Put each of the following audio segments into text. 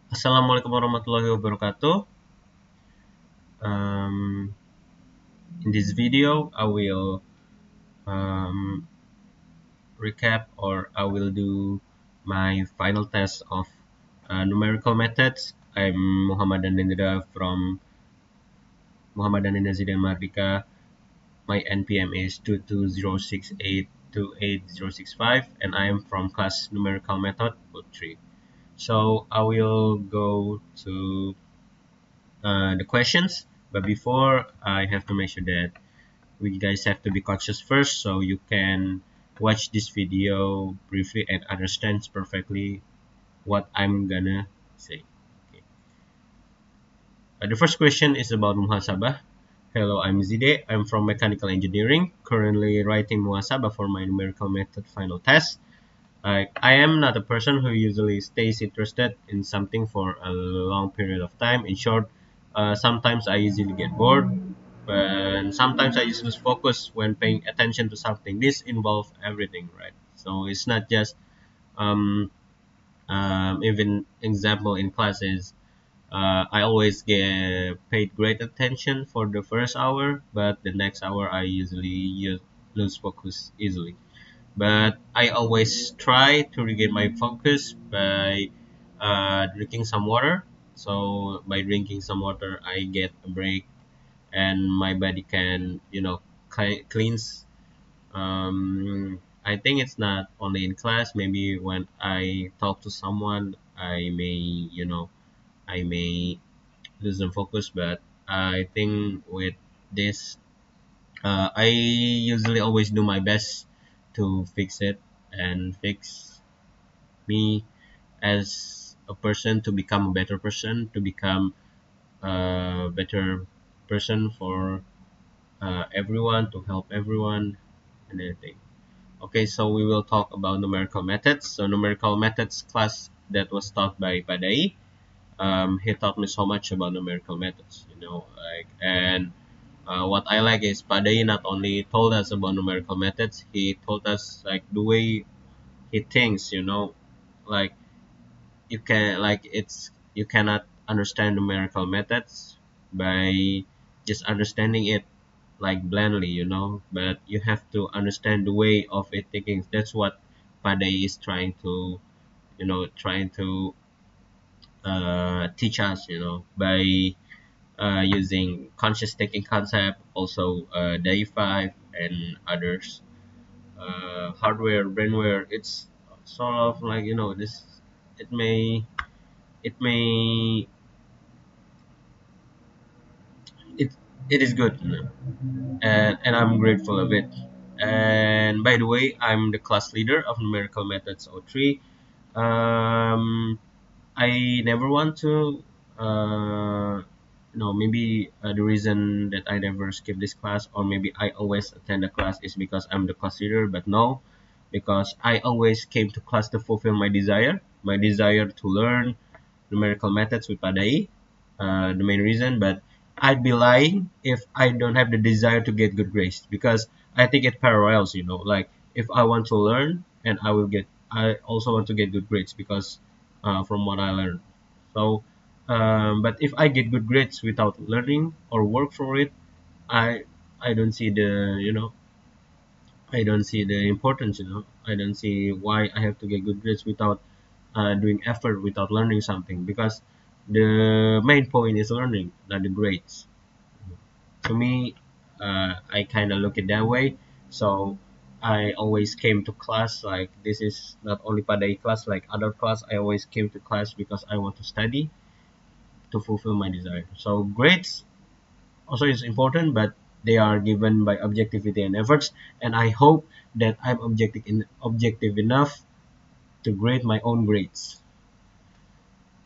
Assalamualaikum warahmatullahi wabarakatuh. Um, in this video, I will um, recap or I will do my final test of numerical methods. I'm Muhammad Danendra from Zydean Mahardika. My NPM is 220682865 and I am from class numerical method 3. So I will go to the questions, but before I have to make sure that we guys have to be conscious first so you can watch this video briefly and understand perfectly what I'm gonna say. Okay. The first question is about muhasabah. Hello, I'm Zide. I'm from mechanical engineering, currently writing muhasabah for my numerical method final test. I am not a person who usually stays interested in something for a long period of time. In short, sometimes I easily get bored, and sometimes I just lose focus when paying attention to something. This involves everything, right? So it's not just even example in classes. I always get paid great attention for the first hour, but the next hour I usually lose focus easily. But I always try to regain my focus by drinking some water. So by drinking some water, I get a break and my body can cleanse. I think it's not only in class. Maybe when I talk to someone, I may lose the focus. But I think with this, I usually always do my best to fix it and fix me as a person to become a better person, to become a better person for everyone, to help everyone and everything. Okay, so we will talk about numerical methods. So numerical methods class that was taught by Padai. He taught me so much about numerical methods, and what I like is Padai not only told us about numerical methods, he told us like the way he thinks, like you can like it's you cannot understand numerical methods by just understanding it like blindly, but you have to understand the way of it thinking. That's what Padai is trying to teach us, by using conscious thinking concept, also day 5 and others, hardware, brainware. It's sort of like, this, it may, it may, it, it is good, and I'm grateful of it. And by the way, I'm the class leader of numerical methods O3. um, I never want to maybe the reason that I never skip this class, or maybe I always attend the class, is because I'm the class leader. But no, because I always came to class to fulfill my desire to learn numerical methods with Padai, the main reason. But I'd be lying if I don't have the desire to get good grades, because I think it parallels. Like if I want to learn and I also want to get good grades, because from what I learned. So, but if I get good grades without learning or work for it, I I don't see the importance. I don't see why I have to get good grades without doing effort, without learning something, because the main point is learning, not the grades. To me, I kind of look it that way. So I always came to class, like this is not only Padai class, like other class. I always came to class because I want to study, to fulfill my desire. So grades also is important, but they are given by objectivity and efforts. And I hope that I'm objective enough to grade my own grades.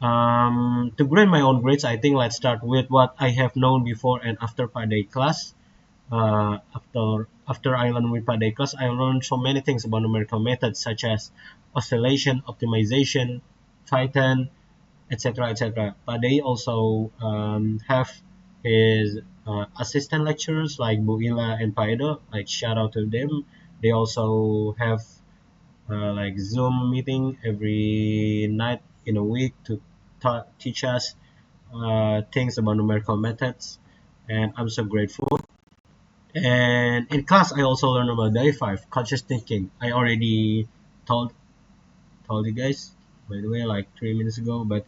To grade my own grades, I think let's start with what I have known before and after Padai class. After I learned with Padai class, I learned so many things about numerical methods such as oscillation, optimization, Python, etc., etc. Padai also have his assistant lecturers like Bu Ila and Paido. Like shout out to them. They also have like Zoom meeting every night in a week to teach us things about numerical methods, and I'm so grateful. And in class, I also learned about the A5 conscious thinking. I already told told you guys, by the way, like 3 minutes ago, but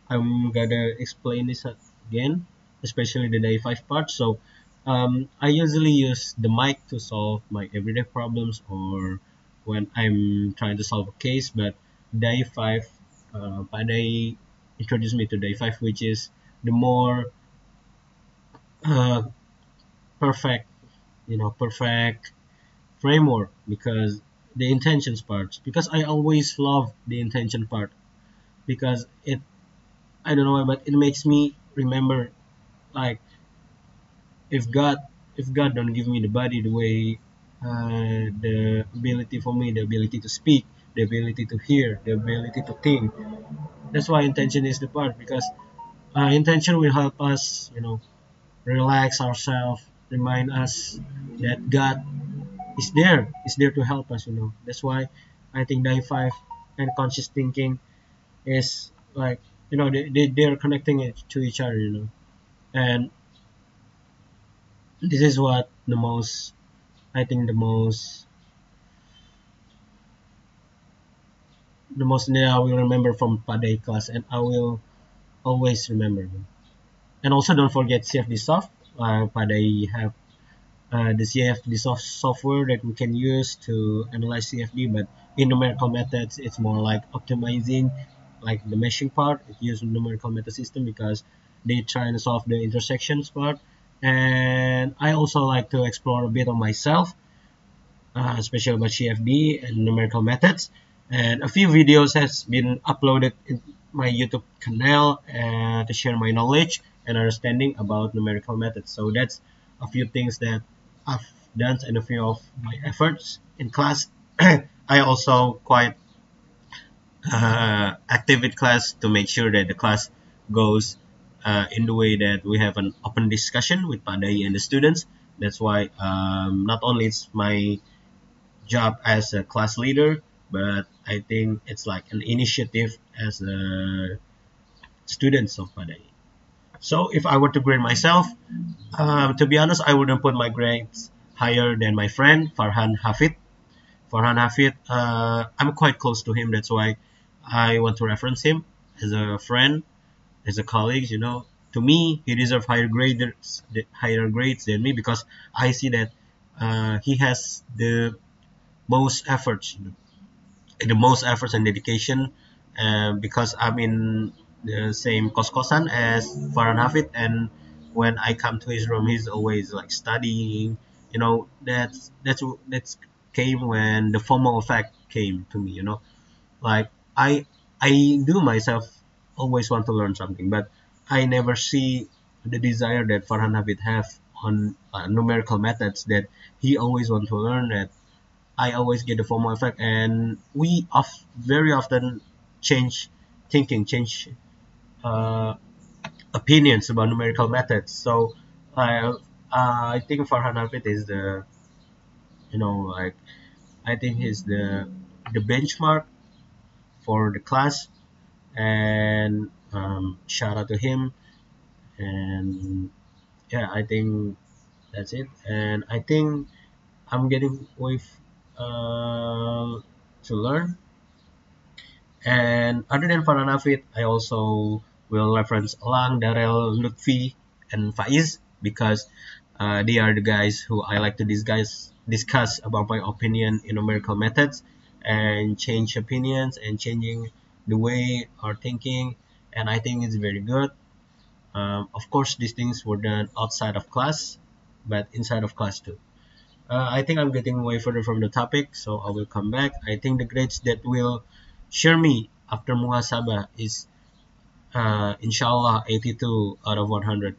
I'm gonna explain this again, especially the day five part. So, I usually use the mic to solve my everyday problems or when I'm trying to solve a case. But day five, they introduced me to day five, which is the more uh, perfect, perfect framework because the intentions part. Because I always love the intention part because I don't know why, but it makes me remember like if God if God don't give me the body, the way, the ability for me, the ability to speak, the ability to hear, the ability to think. That's why intention is the part because intention will help us, relax ourselves, remind us that God is there to help us. That's why I think die five and conscious thinking is like they're connecting it to each other. And this is what the most I think the most that I will remember from Paday class, and I will always remember them. And also don't forget CFD soft. Paday have the CFD software that we can use to analyze CFD, but in numerical methods it's more like optimizing, like the meshing part. It uses numerical method system because they try to solve the intersections part. And I also like to explore a bit of myself, especially about CFD and numerical methods. And a few videos has been uploaded in my YouTube channel to share my knowledge and understanding about numerical methods. So that's a few things that I've done and a few of my efforts in class. I also quite active in class to make sure that the class goes in the way that we have an open discussion with Padai and the students. That's why not only it's my job as a class leader, but I think it's like an initiative as a students of Padai. So if I were to grade myself, to be honest, I wouldn't put my grades higher than my friend Farhan Hafid. Farhan Hafid, I'm quite close to him. That's why I want to reference him as a friend, as a colleague. To me, he deserves higher grades than me because I see that he has most efforts, the most efforts and dedication, because I'm in the same kos-kosan as Farhan Hafid, and when I come to his room, he's always like studying. That's came when the formal effect came to me. Like I do myself always want to learn something, but I never see the desire that Farhan Hafid have on numerical methods that he always want to learn. That I always get the FOMO effect, and we very often change thinking, change uh, opinions about numerical methods. So I think Farhan Hafid is like I think he's the benchmark for the class, and shout out to him. And yeah, I think that's it. And I think I'm getting with to learn. And other than Faranafit, I also will reference Elang, Darel, Lutfi, and Faiz because they are the guys who I like to discuss about my opinion in numerical methods and change opinions and changing the way our thinking. And I think it's very good. Of course, these things were done outside of class, but inside of class too. I think I'm getting way further from the topic, so I will come back. I think the grades that will share me after muhasabah is inshallah 82 out of 100.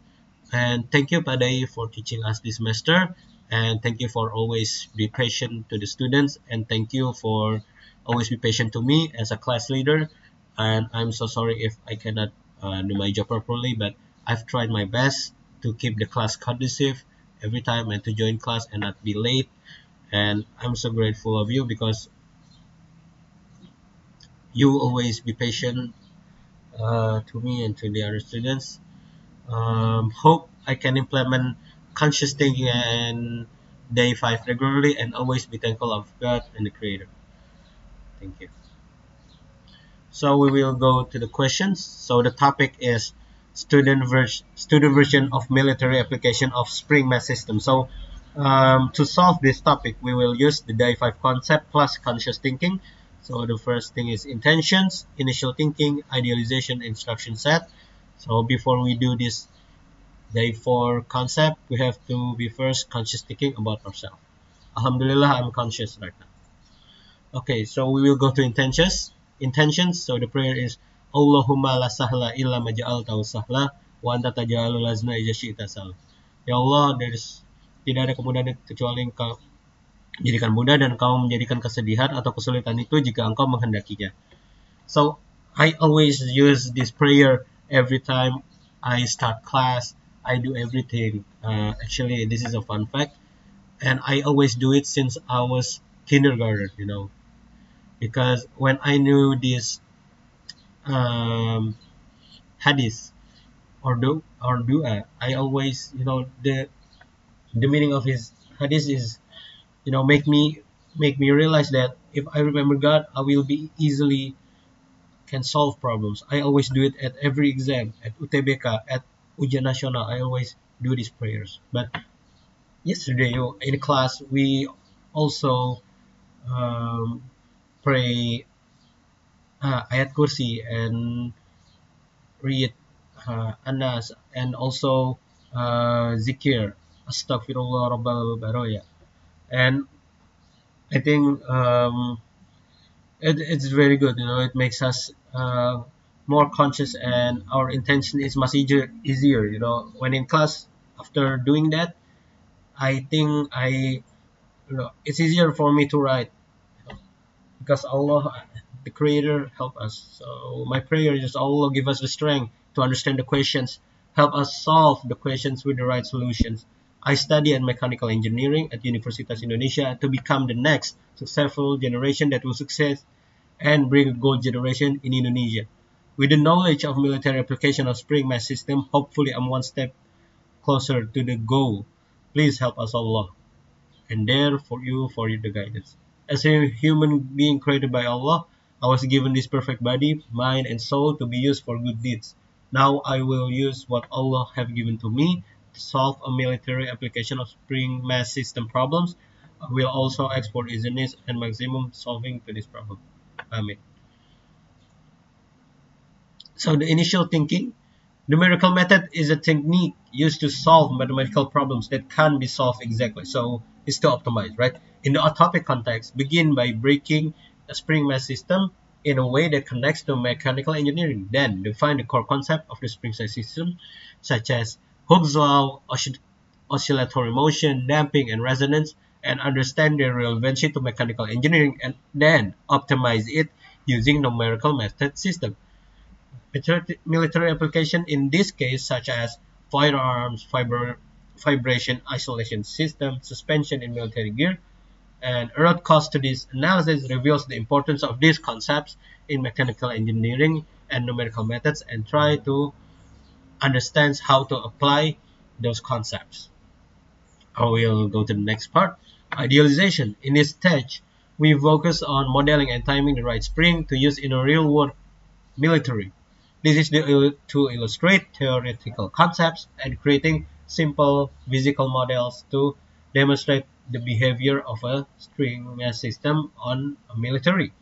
And thank you Padai for teaching us this semester, and thank you for always be patient to the students, and thank you for always be patient to me as a class leader. And I'm so sorry if I cannot do my job properly, but I've tried my best to keep the class conducive every time and to join class and not be late. And I'm so grateful of you because you always be patient to me and to the other students. Hope I can implement conscious thinking and day 5 regularly and always be thankful of God and the Creator. Thank you. So we will go to the questions. So the topic is student version of military application of Spring Math System. So to solve this topic, we will use the day 5 concept plus conscious thinking. So the first thing is intentions, initial thinking, idealization, instruction set. So before we do this day 4 concept, we have to be first conscious thinking about ourselves. Alhamdulillah, I'm conscious right now. Okay, so we will go to intentions. Intentions. So the prayer is Allahumma la sahla illa maja'altahu sahla wa anta taj'alul lazna idza syi'ta sahla. Ya Allah, tidak ada kemudahan kecuali Engkau jadikan mudah dan Engkau menjadikan kesedihan atau kesulitan itu jika Engkau menghendakinya. So I always use this prayer every time I start class. I do everything. Actually, this is a fun fact, and I always do it since I was kindergarten. Because when I knew this um, hadith or dua, I always the meaning of his hadith is make me realize that if I remember God, I will be easily can solve problems. I always do it at every exam, at UTBK, at Ujian Nasional. I always do these prayers. But yesterday in class we also pray ayat kursi and read Anas and also zikir Astaghfirullah Rabbal Baroya. And I think it's very good. It makes us more conscious, and our intention is much easier. When in class, after doing that, I think it's easier for me to write because Allah, the Creator, help us. So my prayer is Allah give us the strength to understand the questions, help us solve the questions with the right solutions. I study in mechanical engineering at Universitas Indonesia to become the next successful generation that will succeed and bring a gold generation in Indonesia. With the knowledge of military application of Spring Math System, hopefully I'm one step closer to the goal. Please help us, Allah, and there for you the guidance. As a human being created by Allah, I was given this perfect body, mind, and soul to be used for good deeds. Now I will use what Allah have given to me to solve a military application of Spring Math System problems. I will also export easiness and maximum solving to this problem. Amen. So the initial thinking, numerical method is a technique used to solve mathematical problems that can't be solved exactly. So it's to optimize, right? In the topic context, begin by breaking a spring math system in a way that connects to mechanical engineering. Then define the core concept of the spring math system, such as Hooke's law, oscillatory motion, damping, and resonance, and understand their relevancy to mechanical engineering, and then optimize it using numerical method system. Military application in this case, such as firearms, vibration isolation system, suspension in military gear, and root cause studies analysis reveals the importance of these concepts in mechanical engineering and numerical methods and try to understand how to apply those concepts. I will go to the next part. Idealization. In this stage, we focus on modeling and timing the right spring to use in a real world military. This is to illustrate theoretical concepts and creating simple physical models to demonstrate the behavior of a string system on a military.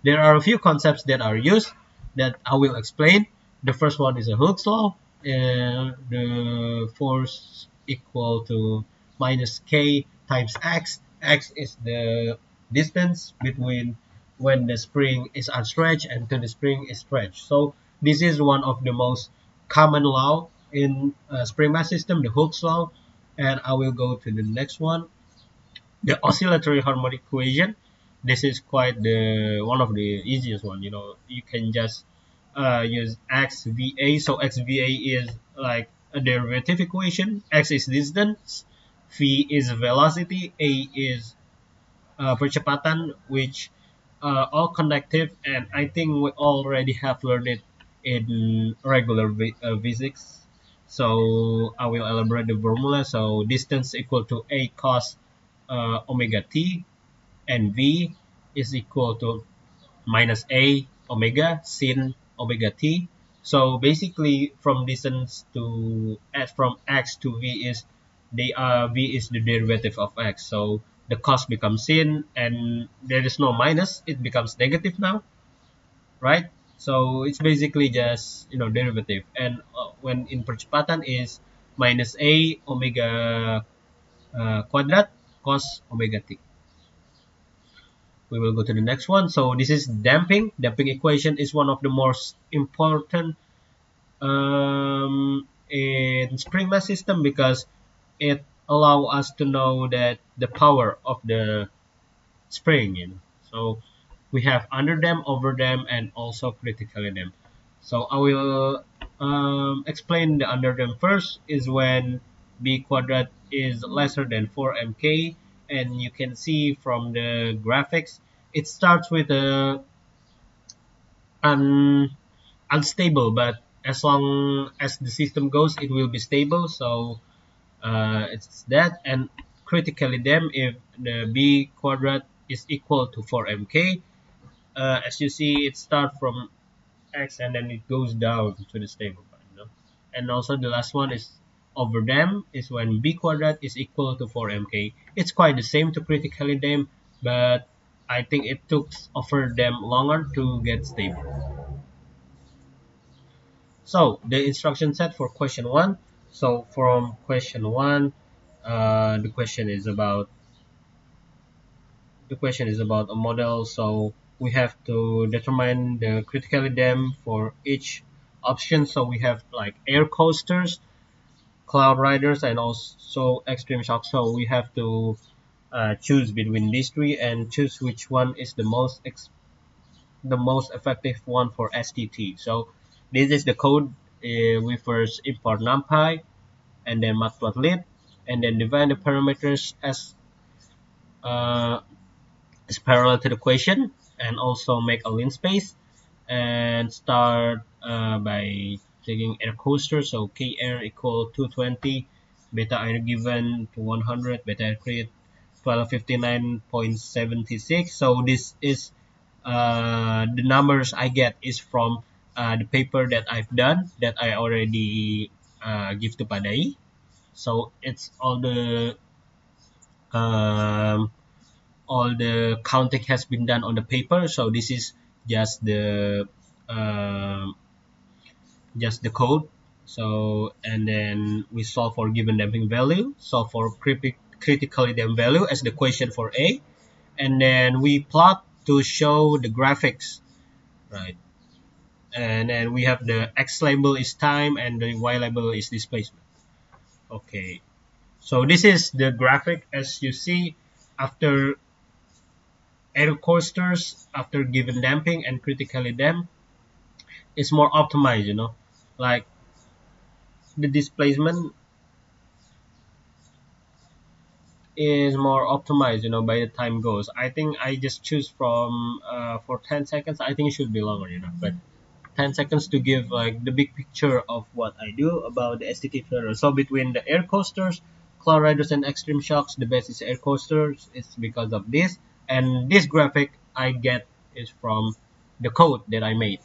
There are a few concepts that are used that I will explain. The first one is a Hooke's law. The force equal to minus k times x. X is the distance between when the spring is unstretched and to the spring is stretched. So this is one of the most common law in spring mass system, the Hooke's law. And I will go to the next one, the oscillatory harmonic equation. This is quite the one of the easiest one. You can just use xva. So xva is like a derivative equation. X is distance, v is velocity, a is percepatan, which all connective, and I think we already have learned it in regular physics. So I will elaborate the formula. So distance equal to a cos omega t, and v is equal to minus a omega sin omega t. So basically, from distance to from x to v is v is the derivative of x. So the cos becomes sin, and there is no minus; it becomes negative now, right? So it's basically just derivative, and when in percepatan is minus a omega quadrat cos omega t. We will go to the next one. So this is damping. Damping equation is one of the most important in spring mass system because it allow us to know that the power of the spring. So we have under them, over them, and also critically them. So I will explain the under them first. Is when b quadrat is lesser than 4 mk, and you can see from the graphics it starts with a un, unstable, but as long as the system goes it will be stable. So it's that, and critically them if the b quadrat is equal to 4 mk. As you see, it starts from x and then it goes down to the stable point. And also the last one is over them is when b quadrat is equal to 4 mk. It's quite the same to critically them, but I think it took over them longer to get stable. So the instruction set for question one. So from question one, the question is about a model. So we have to determine the criticality dam for each option. So we have like air coasters, cloud riders, and also extreme shock. So we have to choose between these three and choose which one is the most effective one for STT. So this is the code. We first import numpy and then matplotlib, and then define the parameters uh, as parallel to the equation, and also make a linspace, and start by taking air coaster. So k air equal 220, beta air given to 100, beta air create 1259.76. So this is the numbers I get is from the paper that I've done that I already give to Padai. So it's um, all the counting has been done on the paper. So this is just the um, code. So and then we solve for given damping value, solve for critically damped value as the equation for A, and then we plot to show the graphics, right? And then we have the x label is time and the y label is displacement. Okay, so this is the graphic as you see after air coasters, after given damping and critically damped, it's more optimized. Like the displacement is more optimized. By the time goes. I think I just choose from for 10 seconds. I think it should be longer. But 10 seconds to give like the big picture of what I do about the STT filter. So between the air coasters, cloud riders, and extreme shocks, the best is air coasters. It's because of this, and this graphic I get is from the code that I made.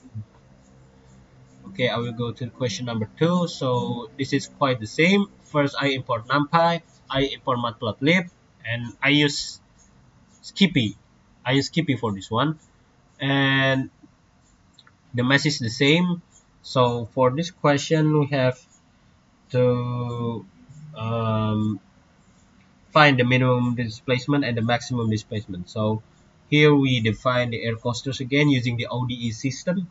Okay, I will go to question number two. So this is quite the same. First, I import NumPy, I import Matplotlib, and I use Skippy. I use Skippy for this one, and the mess is the same. So for this question, we have to find the minimum displacement and the maximum displacement. So here we define the air coasters again using the ODE system,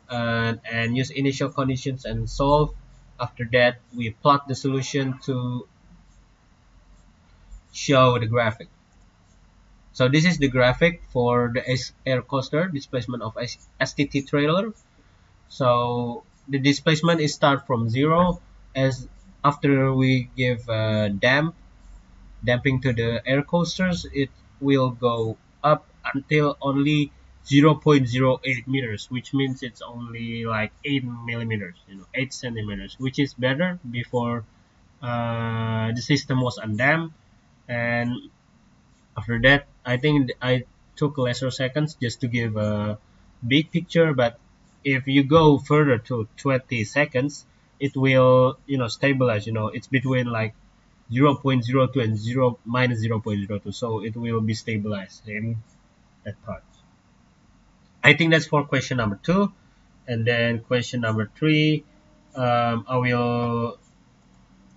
and use initial conditions and solve. After that, we plot the solution to show the graphic. So this is the graphic for the air coaster displacement of STT trailer. So the displacement is start from 0 as after we give damping to the air coasters, it will go up until only 0.08 meters, which means it's only like 8 millimeters, 8 centimeters, which is better before the system was undamped. And after that, I think I took lesser seconds just to give a big picture. But if you go further to 20 seconds, it will, stabilize. It's between like 0.02 and 0 minus 0.02, so it will be stabilized in that part. I think that's for question number two. And then question number three, I will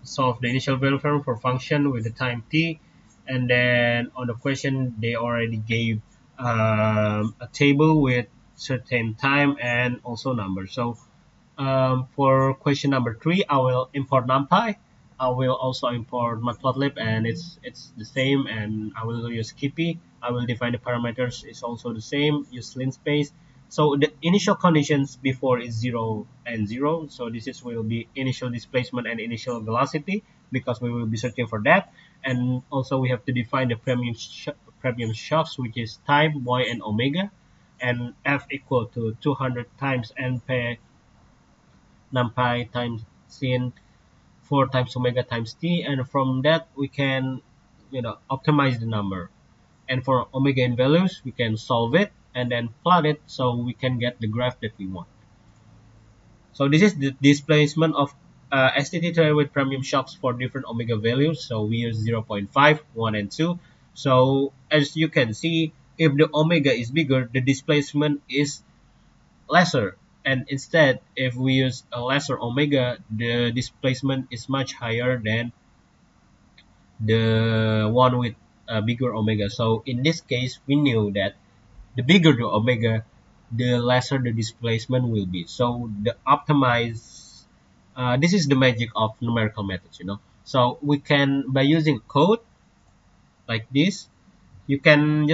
solve the initial value form for function with the time t. And then on the question, they already gave a table with certain time and also numbers. So for question number three, I will import NumPy. I will also import Matplotlib, and it's the same. And I will use Skippy. I will define the parameters. It's also the same. Use linspace. So the initial conditions before is 0 and 0. So this is will be initial displacement and initial velocity because we will be searching for that. And also we have to define the premium shocks, which is time, y, and omega, and f equal to 200 times np numpy times sin 4 times omega times t, and from that we can optimize the number. And for omega in values we can solve it and then plot it so we can get the graph that we want. So this is the displacement of STT trail with premium shocks for different omega values. So we use 0 0.5, 1, and 2. So as you can see, if the omega is bigger, the displacement is lesser, and instead if we use a lesser omega, the displacement is much higher than the one with a bigger omega. So in this case we knew that the bigger the omega, the lesser the displacement will be. So the optimize, this is the magic of numerical methods. So we can, by using code like this, you can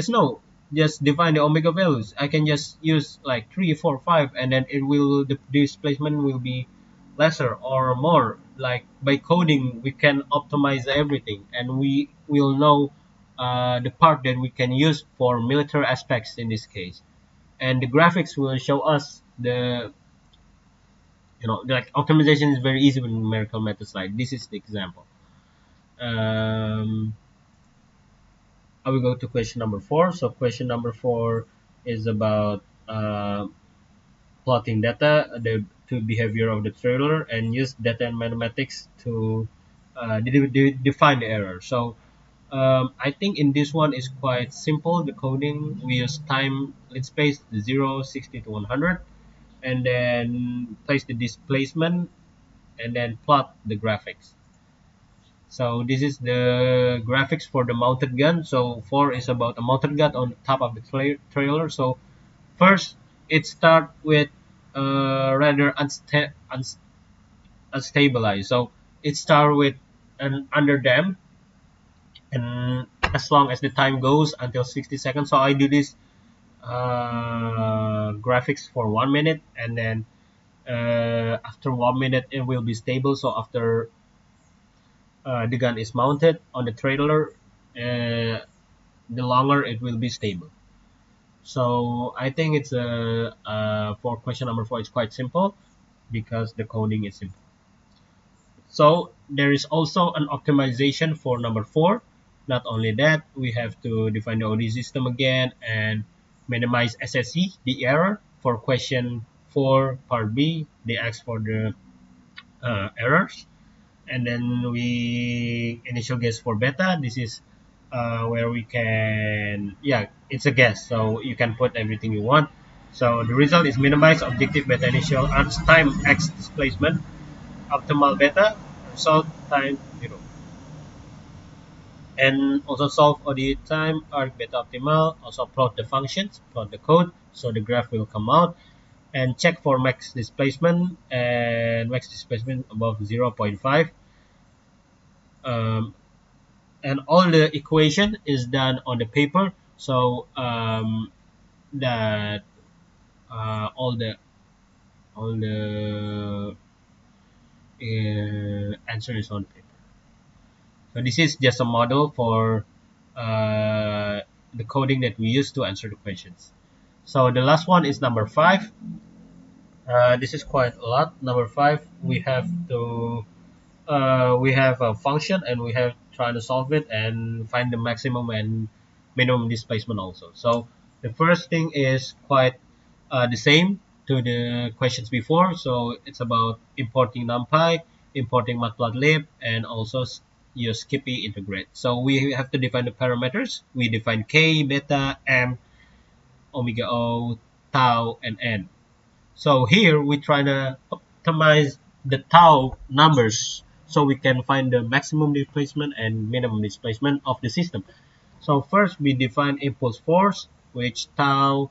just define the omega values. I can just use like 3, 4, 5, and then the displacement will be lesser or more. Like by coding we can optimize everything, and we will know the part that we can use for military aspects in this case. And the graphics will show us the, like optimization is very easy with numerical methods. Like this is the example. um, I will go to question number four. So question number four is about plotting data, the to behavior of the trailer, and use data and mathematics to define the error. So I think in this one is quite simple. The coding, we use time lit space 0, 60 to 100, and then place the displacement, and then plot the graphics. So this is the graphics for the mounted gun. So 4 is about a mounted gun on top of the trailer. So first, it start with rather unstabilized. So it start with an under dam, and as long as the time goes until 60 seconds. So I do this graphics for 1 minute, and then after 1 minute it will be stable. So after the gun is mounted on the trailer, the longer it will be stable. So I think it's for question number four, it's quite simple because the coding is simple. So there is also an optimization for number four. Not only that, we have to define the OD system again and minimize SSE, the error. For question 4, part B, they ask for the errors. And then we initial guess for beta. This is where we can, yeah, it's a guess, so you can put everything you want. So the result is minimize objective beta initial arcs time x displacement, optimal beta result time 0, and also solve ODE time arc beta optimal. Also plot the functions, plot the code, so the graph will come out, and check for max displacement, and max displacement above 0 0.5. And all the equation is done on the paper. So that all the answer is on paper. So this is just a model for the coding that we use to answer the questions. So the last one is number 5. This is quite a lot. Number 5, we have a function and we have trying to solve it and find the maximum and minimum displacement also. So the first thing is quite the same to the questions before. So it's about importing NumPy, importing Matplotlib, and also use Skippy integrate. So we have to define the parameters. We define k, beta, m, omega o, tau, and n. So here we try to optimize the tau numbers so we can find the maximum displacement and minimum displacement of the system. So first we define impulse force, which tau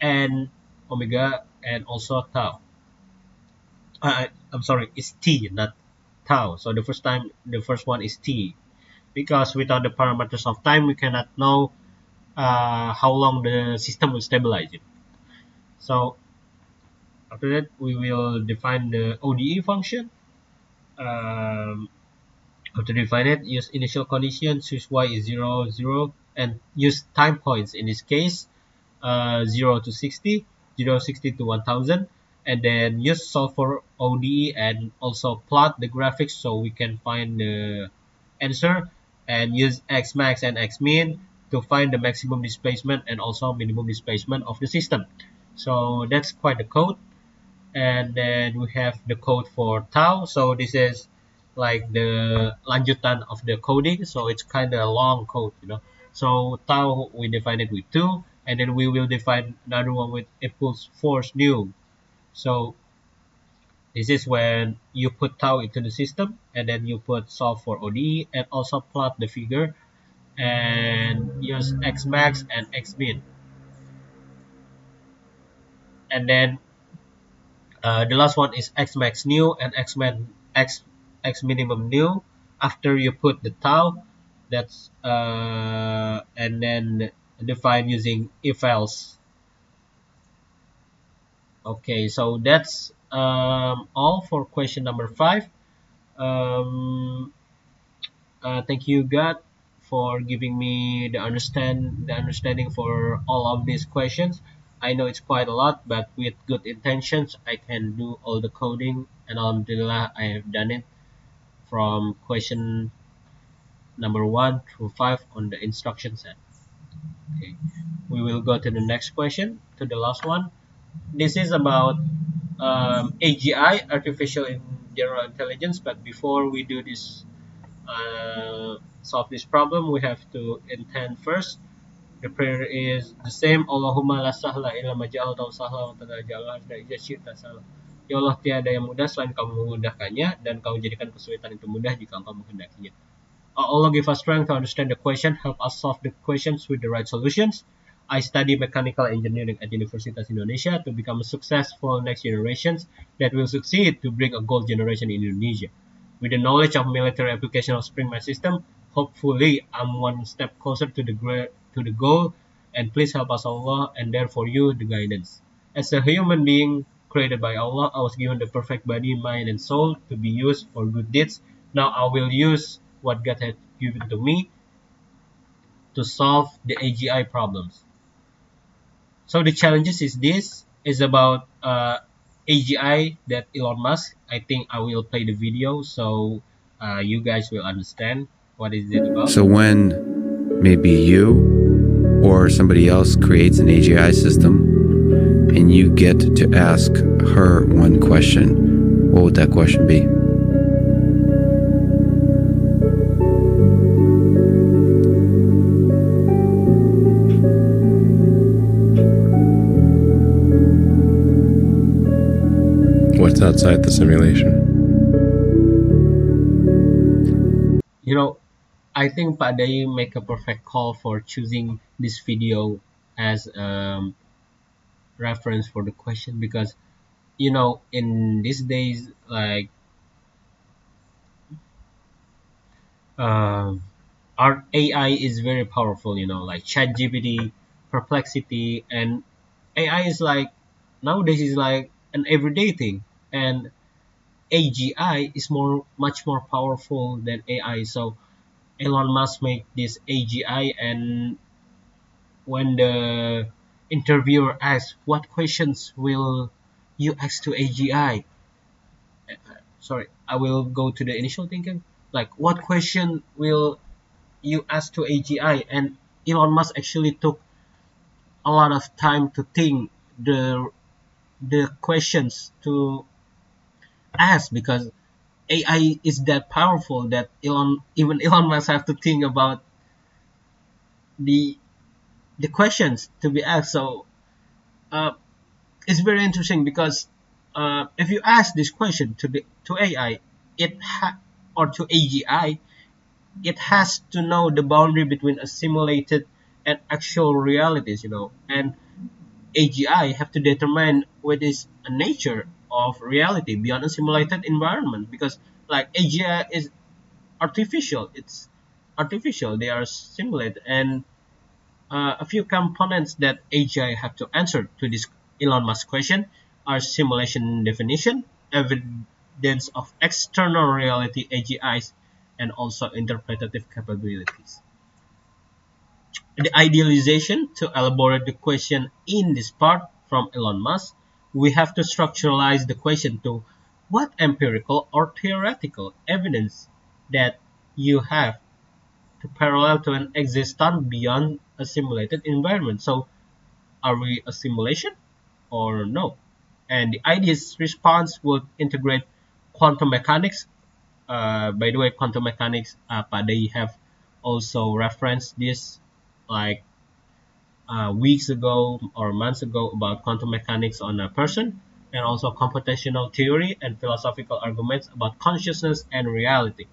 and omega and also tau. I'm sorry, it's t, not tau. So the first one is t, because without the parameters of time, we cannot know how long the system will stabilize it. So after that, we will define the ODE function. Um, how to define it? Use initial conditions, choose y is 0, 0, and use time points. In this case, 0 to 60, 0 60 to 1000, and then use solve for ODE and also plot the graphics so we can find the answer, and use x max and x min to find the maximum displacement and also minimum displacement of the system. So that's quite the code. And then we have the code for tau. So this is like the lanjutan of the coding, so it's kind of a long code, so tau we define it with 2, and then we will define another one with impulse force new. So this is when you put tau into the system and then you put solve for ODE and also plot the figure and use x max and x min. And then the last one is x max new and x minimum new. After you put the tau, that's and then define using if else. Okay, so that's all for question number 5. Um, thank you, God, for giving me the understanding for all of these questions. I know it's quite a lot, but with good intentions, I can do all the coding, and alhamdulillah, I have done it from question number 1 through 5 on the instruction set. Okay, we will go to the next question, to the last one. This is about AGI, artificial in general intelligence. But before we do this, solve this problem, we have to intend first. The prayer is the same. Allahumma la sahla illa ma ja'altahu sahla wa taj'alul hazna idza syi'ta sahla. Ya Allah, tiada yang mudah selain kamu memudahkannya, dan kau jadikan kesulitan itu mudah jika engkau menghendakinya. Allah give us strength to understand the question, help us solve the questions with the right solutions. I study mechanical engineering at Universitas Indonesia to become a successful next generations that will succeed to bring a gold generation in Indonesia. With the knowledge of military application of Spring Math System, hopefully I'm one step closer to the goal. And please help us, Allah, and therefore you the guidance. As a human being created by Allah, I was given the perfect body, mind, and soul to be used for good deeds. Now I will use what God had given to me to solve the AGI problems. So the challenges is about AGI that Elon Musk. I think I will play the video so you guys will understand what is it about. So when maybe you or somebody else creates an AGI system and you get to ask her one question, what would that question be? What's outside the simulation? I think Pak Day make a perfect call for choosing this video as reference for the question, because in these days, like our AI is very powerful, like ChatGPT, Perplexity, and AI is like nowadays is like an everyday thing, and AGI is much more powerful than AI. So Elon Musk made this AGI, and when the interviewer asks, "What questions will you ask to AGI?" Sorry, I will go to the initial thinking. Like, what question will you ask to AGI? And Elon Musk actually took a lot of time to think the questions to ask because AI is that powerful that even Elon Musk have to think about the the questions to be asked. So uh, it's very interesting because if you ask this question to AI, or to AGI, it has to know the boundary between a simulated and actual realities, and AGI have to determine what is a nature of reality beyond a simulated environment because like AGI is artificial, it's artificial, they are simulated, and a few components that AGI have to answer to this Elon Musk question are simulation definition, evidence of external reality AGIs, and also interpretative capabilities. The idealization to elaborate the question in this part from Elon Musk, we have to structuralize the question to what empirical or theoretical evidence that you have to parallel to an existence beyond a simulated environment. So are we a simulation or no? And the idea's response would integrate quantum mechanics. By the way, quantum mechanics, they have also referenced this like weeks ago or months ago about quantum mechanics on a person, and also computational theory and philosophical arguments about consciousness and reality.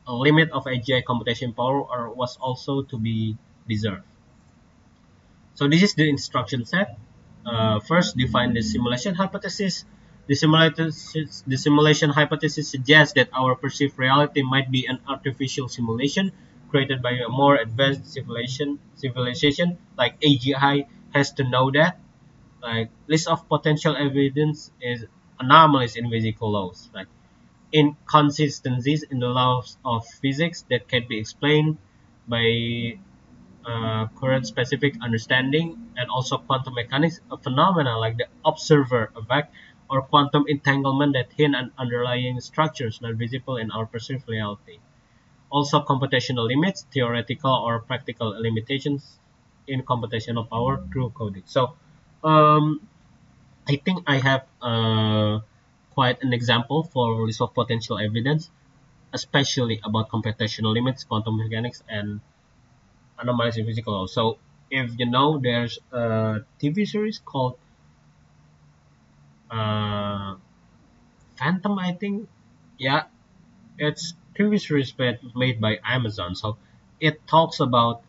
A limit of AGI computation power was also to be deserved. So this is the instruction set. First, define the simulation hypothesis. The simulation hypothesis suggests that our perceived reality might be an artificial simulation created by a more advanced civilization like AGI has to know that. Like list of potential evidence is anomalies in physical laws, like inconsistencies in the laws of physics that can be explained by current specific understanding, and also quantum mechanics, a phenomena like the observer effect or quantum entanglement that hint at underlying structures not visible in our perceived reality. Also, computational limits, theoretical or practical limitations in computational power through coding. So, um, I think I have quite an example for list of potential evidence, especially about computational limits, quantum mechanics, and anomalies in physical law. So if you know, there's a TV series called uh, Phantom, I think. Yeah, it's TV series made by Amazon. So it talks about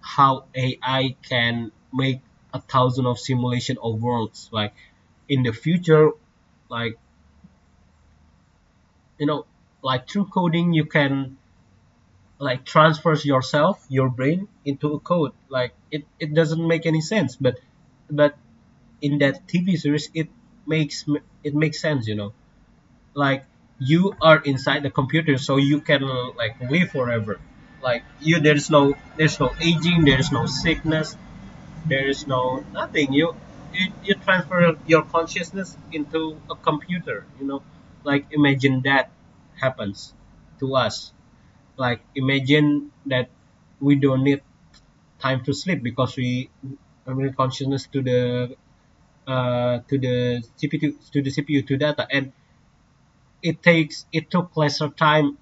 how AI can make a thousand of simulation of worlds. Like in the future, like you know, like through coding, you can like transfers yourself, your brain into a code. Like it doesn't make any sense, but in that TV series, it makes sense. Like you are inside the computer, so you can like live forever. Like there's no aging, there's no sickness, there is no nothing. You transfer your consciousness into a computer. Like imagine that happens to us. Like imagine that we don't need time to sleep because we bring consciousness to the CPU to data, and it took lesser time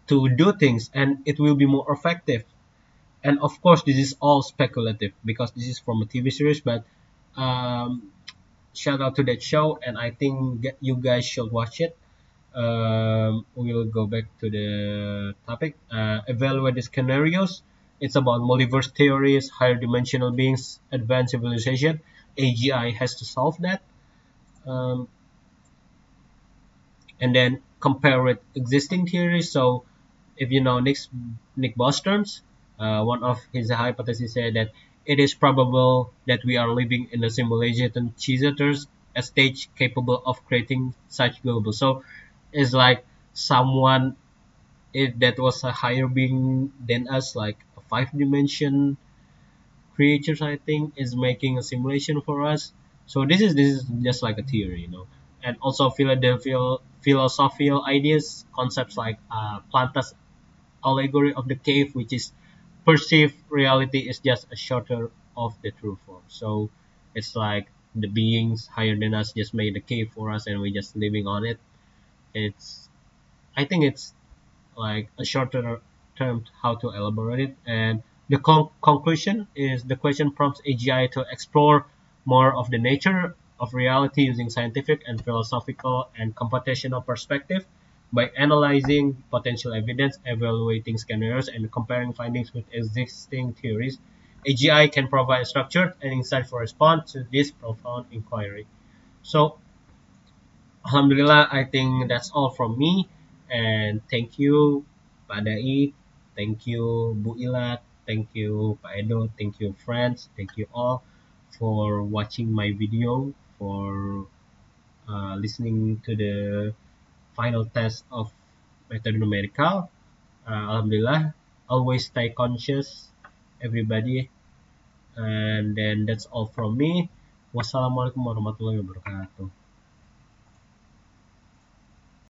to do things, and it will be more effective. And of course, this is all speculative because this is from a TV series, but um, shout out to that show, and I think you guys should watch it. We'll go back to the topic. Evaluate the scenarios. It's about multiverse theories, higher dimensional beings, advanced civilization. AGI has to solve that. Um, and then compare with existing theories. So if you know Nick Bostrom's, one of his hypotheses said that it is probable that we are living in a simulation theaters, a stage capable of creating such global. So it's like someone that was a higher being than us, like a five dimension creatures, I think, is making a simulation for us. So this is just like a theory, and also philosophical ideas, concepts like Planta's allegory of the cave, which is perceived reality is just a shelter of the true form. So it's like the beings higher than us just made a cave for us, and we're just living on it. It's I think it's like a shorter term how to elaborate it. And the conclusion is the question prompts AGI to explore more of the nature of reality using scientific and philosophical and computational perspective. By analyzing potential evidence, evaluating scenarios, and comparing findings with existing theories, AGI can provide structured and insightful response to this profound inquiry. So Alhamdulillah, I think that's all from me. And thank you, Pak Dai. Thank you, Bu Ilat. Thank you, Pak Edo. Thank you, friends. Thank you all for watching my video, for listening to the final test of Metode Numerikal. Alhamdulillah, always stay conscious, everybody. And then that's all from me. Wassalamualaikum warahmatullahi wabarakatuh.